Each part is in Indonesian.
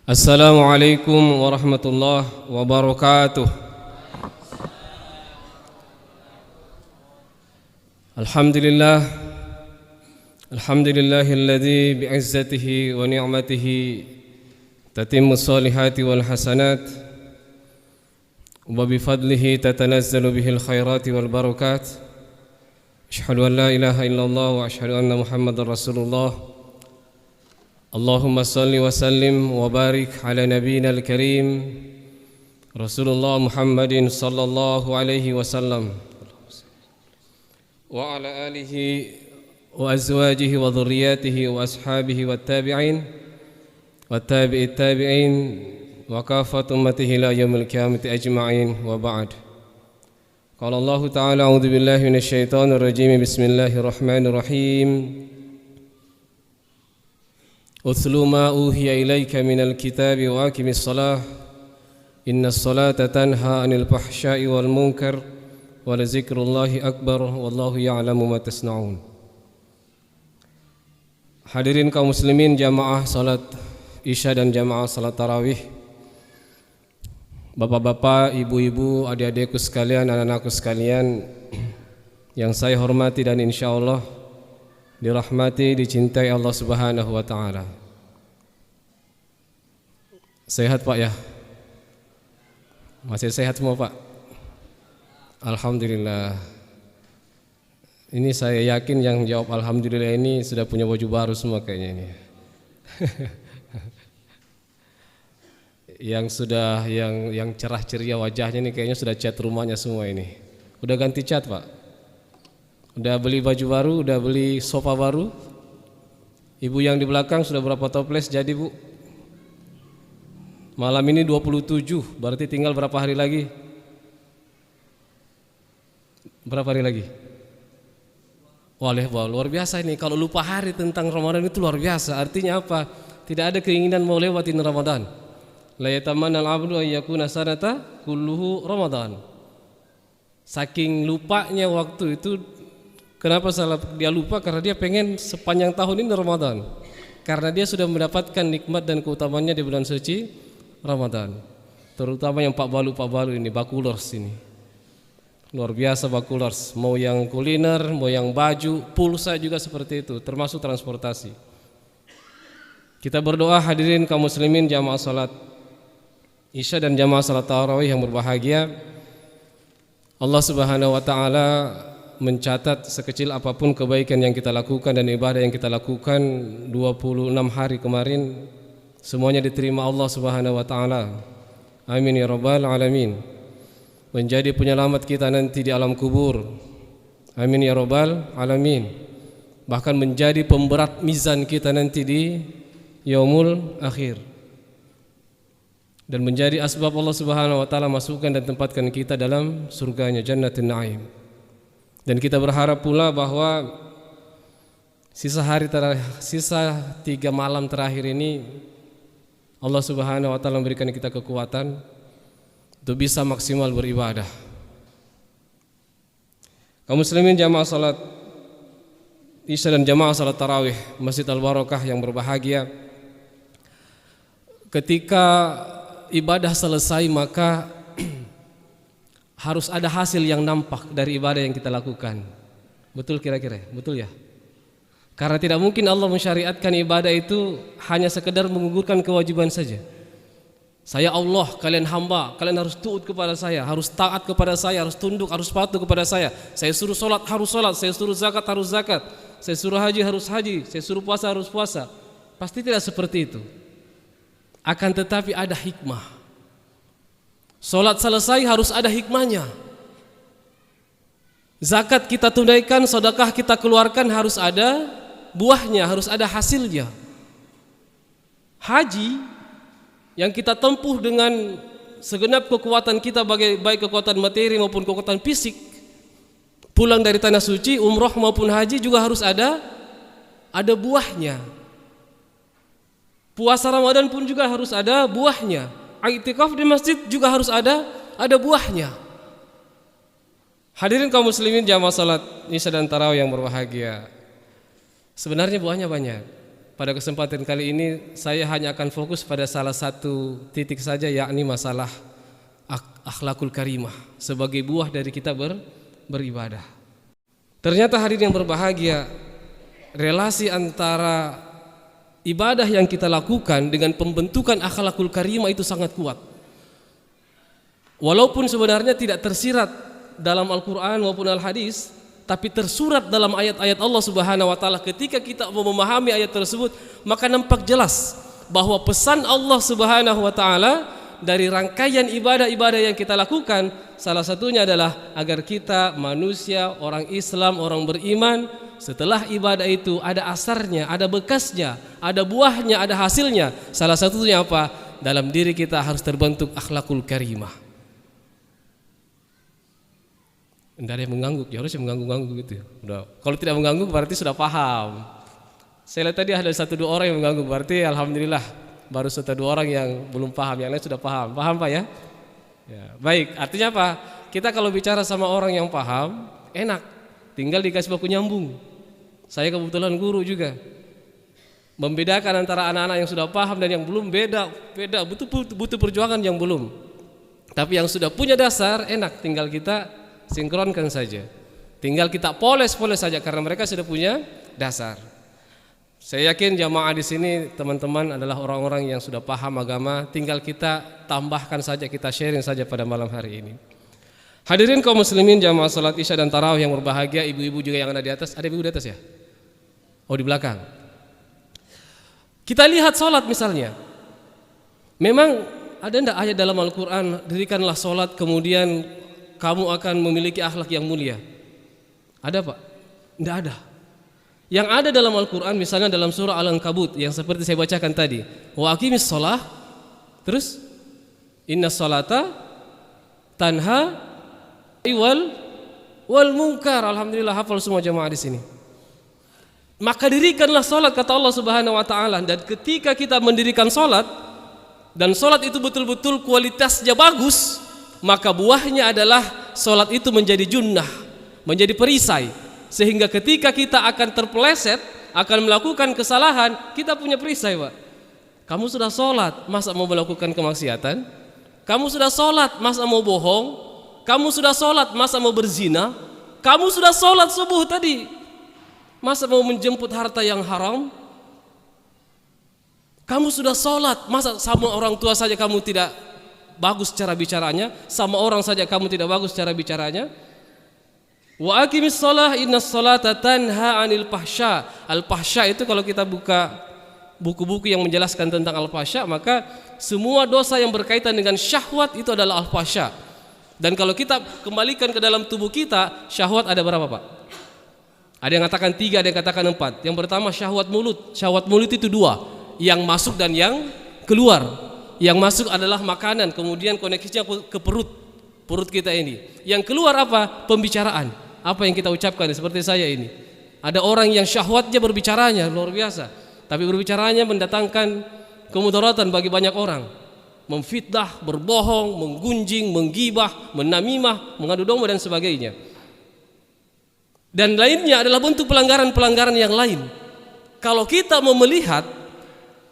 Assalamualaikum warahmatullahi wabarakatuh. Alhamdulillah, alhamdulillahilladzi bi'izzatihi wa ni'matihi tatimmu sholihati wal hasanat wa bifadlihi tatanazzalu bihil khairati wal barakat. Asyhadu an la ilaha illallah wa asyhadu anna Muhammadar Rasulullah. Allahumma salli wa sallim wa barik ala nabiyyina al-karim Rasulullah Muhammadin sallallahu alaihi wasallam wa ala alihi wa azwajihi wa dhurriyyatihi wa ashabihi wa tabi'in wa tabi'it tabi'in wa kafat ummatihi ila yaumil qiyamati ajma'in wa ba'd. Qala Allah ta'ala a'udzu billahi minasy syaithanir rajim. Bismillahirrahmanirrahim. Utslu ma uhiya ilaika minal kitabi wa aqimis shalah innas salata tanha 'anil fahsya'i wal munkar wa la zikrullahi akbar wallahu ya'lamu ma tasna'un. Hadirin kaum muslimin jamaah salat Isya dan jamaah salat tarawih, bapak-bapak, ibu-ibu, adik-adikku sekalian, anak-anakku sekalian yang saya hormati dan insyaallah dirahmati, dicintai Allah Subhanahu wa taala. Sehat Pak ya? Masih sehat semua Pak? Alhamdulillah. Ini saya yakin yang jawab alhamdulillah ini sudah punya baju baru semua kayaknya ini. yang cerah ceria wajahnya ini kayaknya sudah cat rumahnya semua ini. Udah ganti cat Pak? Udah beli baju baru, udah beli sofa baru. Ibu yang di belakang sudah berapa toples jadi Bu? Malam ini 27, berarti tinggal berapa hari lagi? Berapa hari lagi? Wah luar biasa ini. Kalau lupa hari tentang Ramadan itu luar biasa. Artinya apa? Tidak ada keinginan mau lewatin Ramadan. La yatamanna al-'abdu ay yakuna sanata kulluhu Ramadan. Saking lupanya waktu itu. Kenapa dia lupa? Karena dia pengen sepanjang tahun ini Ramadan. Karena dia sudah mendapatkan nikmat dan keutamanya di bulan suci Ramadan. Terutama yang Pak Balu ini, Bakulers ini. Luar biasa Bakulers. Mau yang kuliner, mau yang baju, pulsa juga seperti itu, termasuk transportasi. Kita berdoa hadirin kaum muslimin jamaah salat Isya dan jamaah salat tarawih yang berbahagia. Allah Subhanahu wa taala mencatat sekecil apapun kebaikan yang kita lakukan dan ibadah yang kita lakukan 26 hari kemarin, semuanya diterima Allah Subhanahu wa taala. Amin ya rabbal alamin. Menjadi penyelamat kita nanti di alam kubur. Amin ya rabbal alamin. Bahkan menjadi pemberat mizan kita nanti di yaumul akhir. Dan menjadi asbab Allah Subhanahu wa taala masukkan dan tempatkan kita dalam surganya Jannatin Na'im. Dan kita berharap pula bahwa sisa 3 malam terakhir ini Allah Subhanahu wa taala memberikan kita kekuatan untuk bisa maksimal beribadah. Kaum muslimin jamaah salat Isya dan jamaah salat tarawih Masjid Al-Barakah yang berbahagia, ketika ibadah selesai maka harus ada hasil yang nampak dari ibadah yang kita lakukan. Betul kira-kira? Betul ya? Karena tidak mungkin Allah mensyariatkan ibadah itu hanya sekedar menggugurkan kewajiban saja. Saya Allah, kalian hamba, kalian harus taat kepada saya, harus taat kepada saya, harus tunduk, harus patuh kepada saya. Saya suruh sholat, harus sholat. Saya suruh zakat, harus zakat. Saya suruh haji, harus haji. Saya suruh puasa, harus puasa. Pasti tidak seperti itu. Akan tetapi ada hikmah. Sholat selesai harus ada hikmahnya. Zakat kita tunaikan, sedekah kita keluarkan harus ada buahnya, harus ada hasilnya. Haji yang kita tempuh dengan segenap kekuatan kita, baik kekuatan materi maupun kekuatan fisik, pulang dari tanah suci, umroh maupun haji juga harus ada buahnya. Puasa Ramadan pun juga harus ada buahnya. I'tikaf di masjid juga harus ada buahnya. Hadirin kaum muslimin jamaah salat Isya dan tarawih yang berbahagia. Sebenarnya buahnya banyak. pada kesempatan kali ini saya hanya akan fokus pada salah satu titik saja, yakni masalah akhlakul karimah sebagai buah dari kita beribadah. Ternyata hadirin yang berbahagia, relasi antara ibadah yang kita lakukan dengan pembentukan akhlakul karimah itu sangat kuat. Walaupun sebenarnya tidak tersirat dalam Al-Quran maupun Al-Hadis, tapi tersurat dalam ayat-ayat Allah Subhanahu wa taala. Ketika kita mau memahami ayat tersebut, maka nampak jelas bahwa pesan Allah Subhanahu wa taala dari rangkaian ibadah-ibadah yang kita lakukan, salah satunya adalah agar kita manusia, orang Islam, orang beriman, setelah ibadah itu ada asarnya, ada bekasnya, ada buahnya, ada hasilnya. Salah satunya apa? Dalam diri kita harus terbentuk akhlakul karimah. Tidak ada yang mengganggu, ya harusnya mengganggu gitu. Udah. Kalau tidak mengganggu berarti sudah paham. Saya lihat tadi ada 1-2 orang yang mengganggu, berarti alhamdulillah baru 1-2 orang yang belum paham, yang lain sudah paham. Paham Pak ya? Ya, baik, artinya apa? Kita kalau bicara sama orang yang paham, enak. Tinggal dikasih baku nyambung. Saya kebetulan guru juga. Membedakan antara anak-anak yang sudah paham dan yang belum beda, butuh perjuangan yang belum. Tapi yang sudah punya dasar enak, tinggal kita sinkronkan saja. Tinggal kita poles saja karena mereka sudah punya dasar. Saya yakin jamaah di sini teman-teman adalah orang-orang yang sudah paham agama, tinggal kita tambahkan saja, kita sharing saja pada malam hari ini. Hadirin kaum muslimin jamaah salat Isya dan tarawih yang berbahagia, ibu-ibu juga yang ada di atas. Ada ibu di atas ya? Oh, di belakang. Kita lihat salat misalnya. Memang ada enggak ayat dalam Al-Qur'an, dirikanlah salat kemudian kamu akan memiliki akhlak yang mulia? Ada Pak? Tidak ada. Yang ada dalam Al-Quran misalnya dalam surah Al-Ankabut yang seperti saya bacakan tadi, wa aqimis shalah, terus innas salata tanha wal munkar. Alhamdulillah hafal semua jamaah di sini. Maka dirikanlah salat kata Allah Subhanahu wa taala, dan ketika kita mendirikan salat dan salat itu betul-betul kualitasnya bagus, maka buahnya adalah solat itu menjadi junnah, menjadi perisai, sehingga ketika kita akan terpeleset, akan melakukan kesalahan, kita punya perisai Pak. Kamu sudah solat, masa mau melakukan kemaksiatan? Kamu sudah solat, masa mau bohong? Kamu sudah solat, masa mau berzina? Kamu sudah solat subuh tadi, masa mau menjemput harta yang haram? Kamu sudah solat, masa sama orang tua saja kamu tidak bagus cara bicaranya, sama orang saja kamu tidak bagus cara bicaranya. Wa aqimis shalah innas salata tanha 'anil fahsya. Al-fahsya itu kalau kita buka buku-buku yang menjelaskan tentang al-fahsya, maka semua dosa yang berkaitan dengan syahwat itu adalah al-fahsya. Dan kalau kita kembalikan ke dalam tubuh kita, syahwat ada berapa Pak? Ada yang katakan 3, ada yang katakan 4. Yang pertama syahwat mulut. Syahwat mulut itu 2, yang masuk dan yang keluar. Yang masuk adalah makanan, kemudian koneksinya ke perut kita ini. Yang keluar apa? Pembicaraan. Apa yang kita ucapkan, seperti saya ini. Ada orang yang syahwatnya berbicaranya luar biasa, tapi berbicaranya mendatangkan kemudaratan bagi banyak orang. Memfitnah, berbohong, menggunjing, menggibah, menamimah, mengadu domba dan sebagainya. Dan lainnya adalah bentuk pelanggaran-pelanggaran yang lain. Kalau kita mau melihat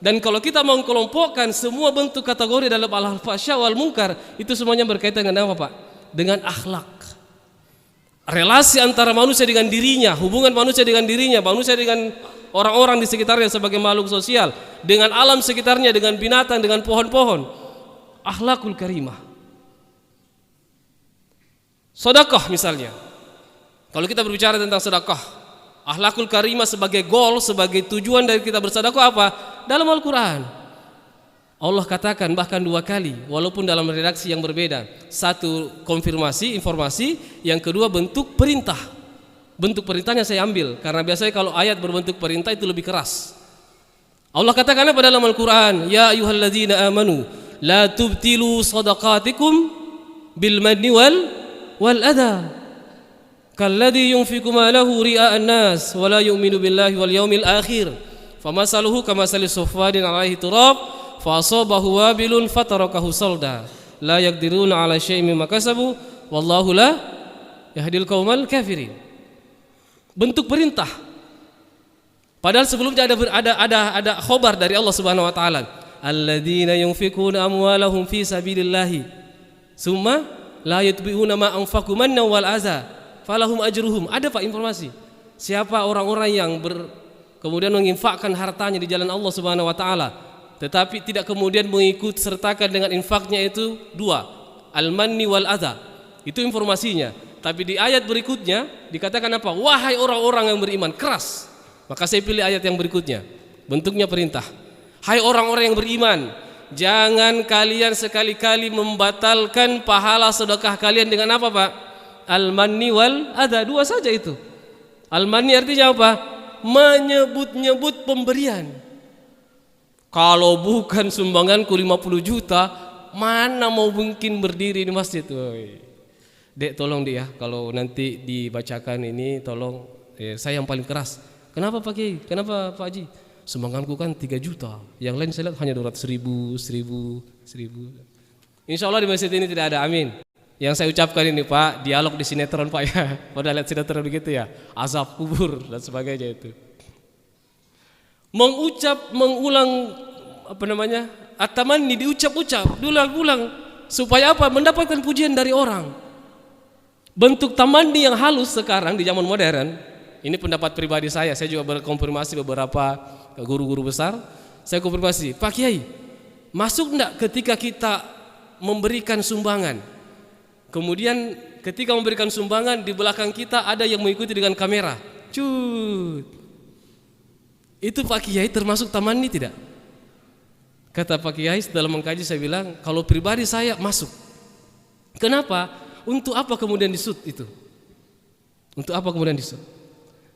dan kalau kita mau mengelompokkan semua bentuk kategori dalam al-fahsya wal munkar, itu semuanya berkaitan dengan apa Pak? Dengan akhlak. Relasi antara manusia dengan dirinya, hubungan manusia dengan dirinya, manusia dengan orang-orang di sekitarnya sebagai makhluk sosial, dengan alam sekitarnya, dengan binatang, dengan pohon-pohon. Akhlakul karimah. Sedekah misalnya. Kalau kita berbicara tentang sedekah, akhlakul karimah sebagai goal, sebagai tujuan dari kita bersedekah apa? Dalam Al-Quran Allah katakan bahkan 2 kali, walaupun dalam redaksi yang berbeda. Satu konfirmasi, informasi. Yang kedua bentuk perintah. Bentuk perintahnya saya ambil, karena biasanya kalau ayat berbentuk perintah itu lebih keras. Allah katakan apa dalam Al-Quran? Ya ayyuhalladzina amanu la tubtilu sadaqatikum bil manni wal adha kalladhi yunfiqu malahu ria'an nas wa la yu'minu billahi wal yawmil akhir famasaluhu kamasali sufwadin 'alaihi turab fa asabahu wabilun fatarakahu salda la yaqdiruna 'ala syai'in mimma kasabu wallahu la yahdil qaumal kafirin. Bentuk perintah. Padahal sebelumnya ada khobar dari Allah Subhanahu wa taala. Alladzina yunfikuna amwalahum fi sabilillahi summa la yutbi'una ma anfaqu manna wal adza falahum ajruhum. Ada Pak informasi? Siapa orang-orang yang kemudian menginfakkan hartanya di jalan Allah Subhanahu wa taala tetapi tidak kemudian mengikut sertakan dengan infaknya itu dua, al-manni wal adza. Itu informasinya. Tapi di ayat berikutnya dikatakan apa? Wahai orang-orang yang beriman, keras. Maka saya pilih ayat yang berikutnya. Bentuknya perintah. Hai orang-orang yang beriman, jangan kalian sekali-kali membatalkan pahala sedekah kalian dengan apa, Pak? Al-manni wal adza. Dua saja itu. Al-manni artinya apa? Menyebut-nyebut pemberian. Kalau bukan sumbanganku 50 juta, mana mau mungkin berdiri di masjid? Woy. Dek tolong dia, kalau nanti dibacakan ini tolong saya yang paling keras. Kenapa Pak Kiai? Kenapa Pak Haji? Sumbanganku kan 3 juta. Yang lain saya lihat hanya 200.000, 1.000. Insya Allah di masjid ini tidak ada, amin. Yang saya ucapkan ini Pak, dialog di sinetron Pak ya. Pada lihat sinetron begitu ya, azab kubur dan sebagainya itu. Mengulang at-tamanni diucap-ucap, diulang-ulang supaya apa? Mendapatkan pujian dari orang. Bentuk tamanni yang halus sekarang di zaman modern, ini pendapat pribadi saya juga berkonfirmasi beberapa guru-guru besar. Saya konfirmasi, Pak Kiai, masuk enggak ketika kita memberikan sumbangan? Kemudian ketika memberikan sumbangan di belakang kita ada yang mengikuti dengan kamera. Cut. Itu Pak Kiai termasuk tamanni tidak? Kata Pak Kiai setelah mengkaji saya bilang, kalau pribadi saya masuk. Kenapa? Untuk apa kemudian disut itu? Untuk apa kemudian disut?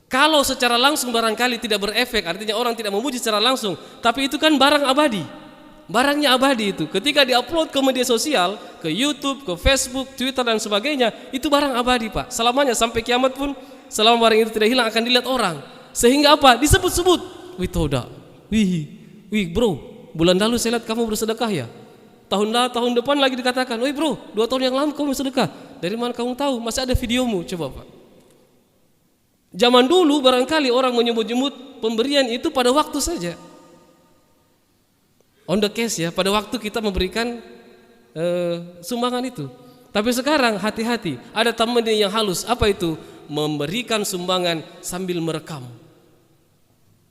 Kalau secara langsung barangkali tidak berefek, artinya orang tidak memuji secara langsung, tapi itu kan barang abadi. Barangnya abadi itu. Ketika diupload ke media sosial, ke YouTube, ke Facebook, Twitter dan sebagainya, itu barang abadi Pak. Selamanya sampai kiamat pun, selama barang itu tidak hilang akan dilihat orang. Sehingga apa? Disebut-sebut. Wih toda. Wih bro, bulan lalu saya lihat kamu bersedekah ya. Tahun depan lagi dikatakan, wih bro, 2 tahun yang lalu kamu bersedekah. Dari mana kamu tahu? Masih ada videomu, coba Pak. Zaman dulu barangkali orang menyebut-nyebut pemberian itu pada waktu saja. On the case ya, pada waktu kita memberikan sumbangan itu. Tapi sekarang hati-hati, ada tamanni yang halus. Apa itu? Memberikan sumbangan sambil merekam.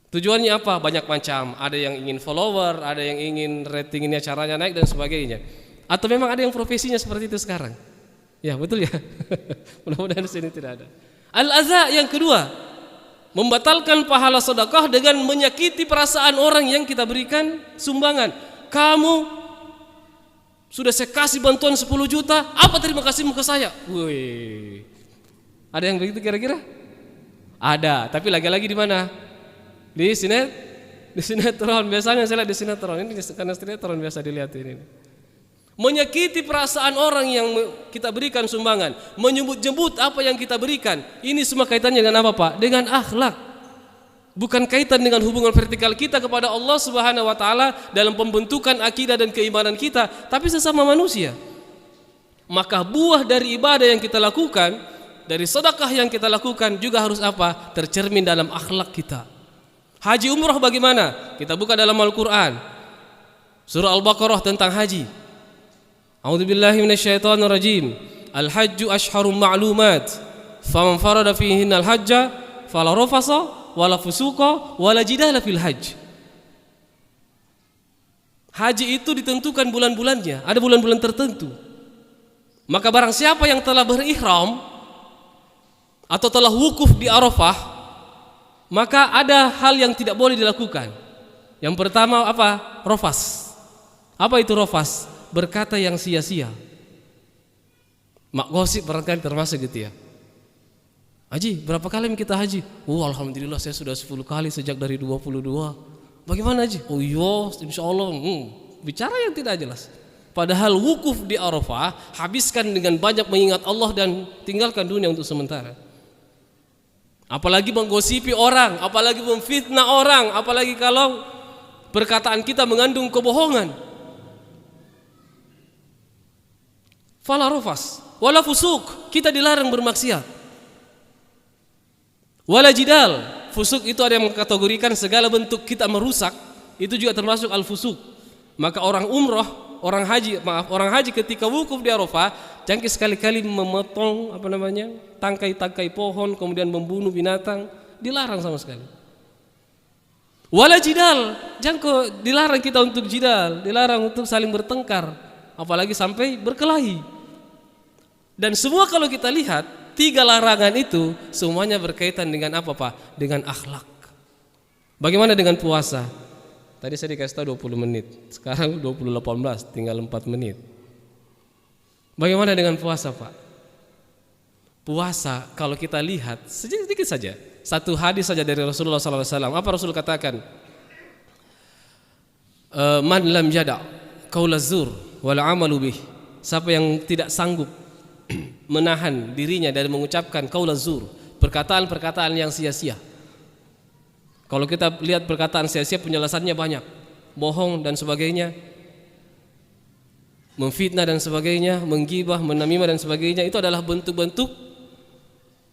Tujuannya apa? Banyak macam. Ada yang ingin follower, ada yang ingin ratingnya caranya naik dan sebagainya. Atau memang ada yang profesinya seperti itu sekarang. Ya betul ya. Mudah-mudahan di sini tidak ada. Al-adza yang kedua, membatalkan pahala sedekah dengan menyakiti perasaan orang yang kita berikan sumbangan. Kamu sudah saya kasih bantuan 10 juta, apa terima kasihmu ke saya? Wih. Ada yang begitu kira-kira? Ada, tapi lagi-lagi di mana? Di sinetron. Biasanya saya lihat di sinetron. Ini karena sinetron biasa dilihat ini. Menyakiti perasaan orang yang kita berikan sumbangan, menyebut-nyebut apa yang kita berikan. Ini semua kaitannya dengan apa Pak? Dengan akhlak. Bukan kaitan dengan hubungan vertikal kita kepada Allah Subhanahu wa taala dalam pembentukan akidah dan keimanan kita, tapi sesama manusia. Maka buah dari ibadah yang kita lakukan, dari sedekah yang kita lakukan juga harus apa? Tercermin dalam akhlak kita. Haji umrah bagaimana? Kita buka dalam Al-Qur'an. Surah Al-Baqarah tentang haji. A'udzubillahi minasyaitonirrajim. Al-hajju ashharum ma'lumat. Faman farada fihinna al-hajja fala rafasa wala fusuqa wala jidala fil hajj. Haji itu ditentukan bulan-bulannya, ada bulan-bulan tertentu. Maka barang siapa yang telah berihram atau telah wukuf di Arafah, maka ada hal yang tidak boleh dilakukan. Yang pertama apa? Rafas. Apa itu rafas? Berkata yang sia-sia. Mak gosip barangkali termasuk gitu ya. Haji, berapa kali kita haji? Oh alhamdulillah saya sudah 10 kali sejak dari 22. Bagaimana Haji? Oh iya insyaallah. Bicara yang tidak jelas. Padahal wukuf di Arafah habiskan dengan banyak mengingat Allah dan tinggalkan dunia untuk sementara. Apalagi menggosipi orang, apalagi memfitnah orang, apalagi kalau perkataan kita mengandung kebohongan. Fala rafas, wala fusuk, kita dilarang bermaksiat. Wala jidal, fusuk itu ada yang mengkategorikan segala bentuk kita merusak, itu juga termasuk al-fusuk. Maka orang orang haji ketika wukuf di Arafah, jangan sekali-kali memotong tangkai-tangkai pohon kemudian membunuh binatang, dilarang sama sekali. Wala jidal, jangan dilarang kita untuk jidal, dilarang untuk saling bertengkar, apalagi sampai berkelahi. Dan semua kalau kita lihat 3 larangan itu semuanya berkaitan dengan apa Pak? Dengan akhlak. Bagaimana dengan puasa? Tadi saya dikasih tahu 20 menit, sekarang 20:18, tinggal 4 menit. Bagaimana dengan puasa Pak? Puasa kalau kita lihat sedikit saja, satu hadis saja dari Rasulullah SAW. Apa Rasul katakan? Man lam yada' qaula zur wal amalu bih. Siapa yang tidak sanggup menahan dirinya dari mengucapkan qaula zur, perkataan-perkataan yang sia-sia. Kalau kita lihat perkataan sia-sia penjelasannya banyak, bohong dan sebagainya, memfitnah dan sebagainya, menggibah, menamimah dan sebagainya, itu adalah bentuk-bentuk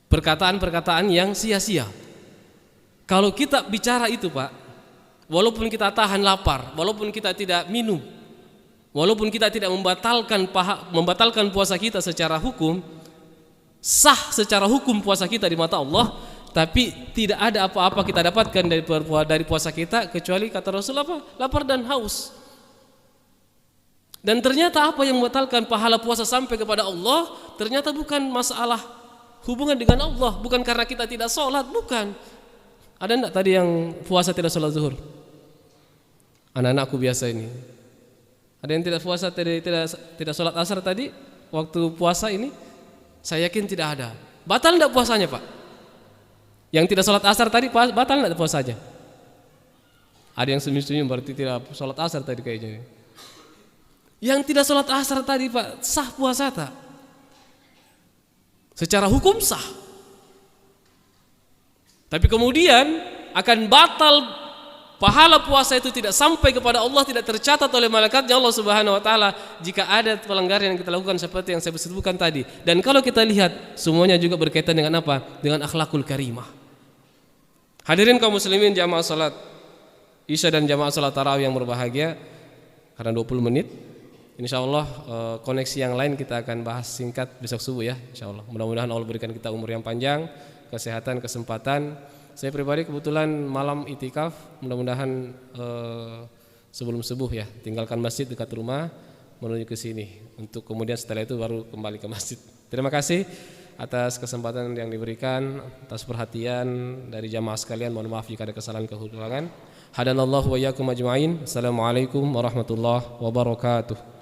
perkataan-perkataan yang sia-sia. Kalau kita bicara itu Pak, walaupun kita tahan lapar, walaupun kita tidak minum, walaupun kita tidak membatalkan puasa kita secara hukum, sah secara hukum puasa kita di mata Allah, tapi tidak ada apa-apa kita dapatkan dari puasa kita kecuali kata Rasul apa? Lapar dan haus. Dan ternyata apa yang membatalkan pahala puasa sampai kepada Allah, ternyata bukan masalah hubungan dengan Allah, bukan karena kita tidak sholat, bukan. Ada enggak tadi yang puasa tidak sholat zuhur? Anak-anakku biasa ini. Ada yang tidak puasa tidak sholat asar tadi waktu puasa ini? Saya yakin tidak ada. Batal enggak puasanya Pak? Yang tidak sholat asar tadi batal enggak puasanya? Ada yang senyum-senyum berarti tidak sholat asar tadi kayaknya. Yang tidak sholat asar tadi Pak, sah puasa tak? Secara hukum sah. Tapi kemudian akan batal pahala puasa itu tidak sampai kepada Allah, tidak tercatat oleh malaikatnya Allah Subhanahu wa taala jika ada pelanggaran yang kita lakukan seperti yang saya sebutkan tadi. Dan kalau kita lihat semuanya juga berkaitan dengan apa? Dengan akhlakul karimah. Hadirin kaum muslimin jamaah salat Isya dan jamaah salat tarawih yang berbahagia, karena 20 menit insyaallah koneksi yang lain kita akan bahas singkat besok subuh ya insyaallah. Mudah-mudahan Allah berikan kita umur yang panjang, kesehatan, kesempatan. Saya pribadi kebetulan malam itikaf, mudah-mudahan sebelum subuh ya, tinggalkan masjid dekat rumah menuju ke sini untuk kemudian setelah itu baru kembali ke masjid. Terima kasih atas kesempatan yang diberikan, atas perhatian dari jamaah sekalian. Mohon maaf jika ada kesalahan kekurangan. Hadanallahu wa iyyakum ajma'in. Assalamualaikum warahmatullahi wabarakatuh.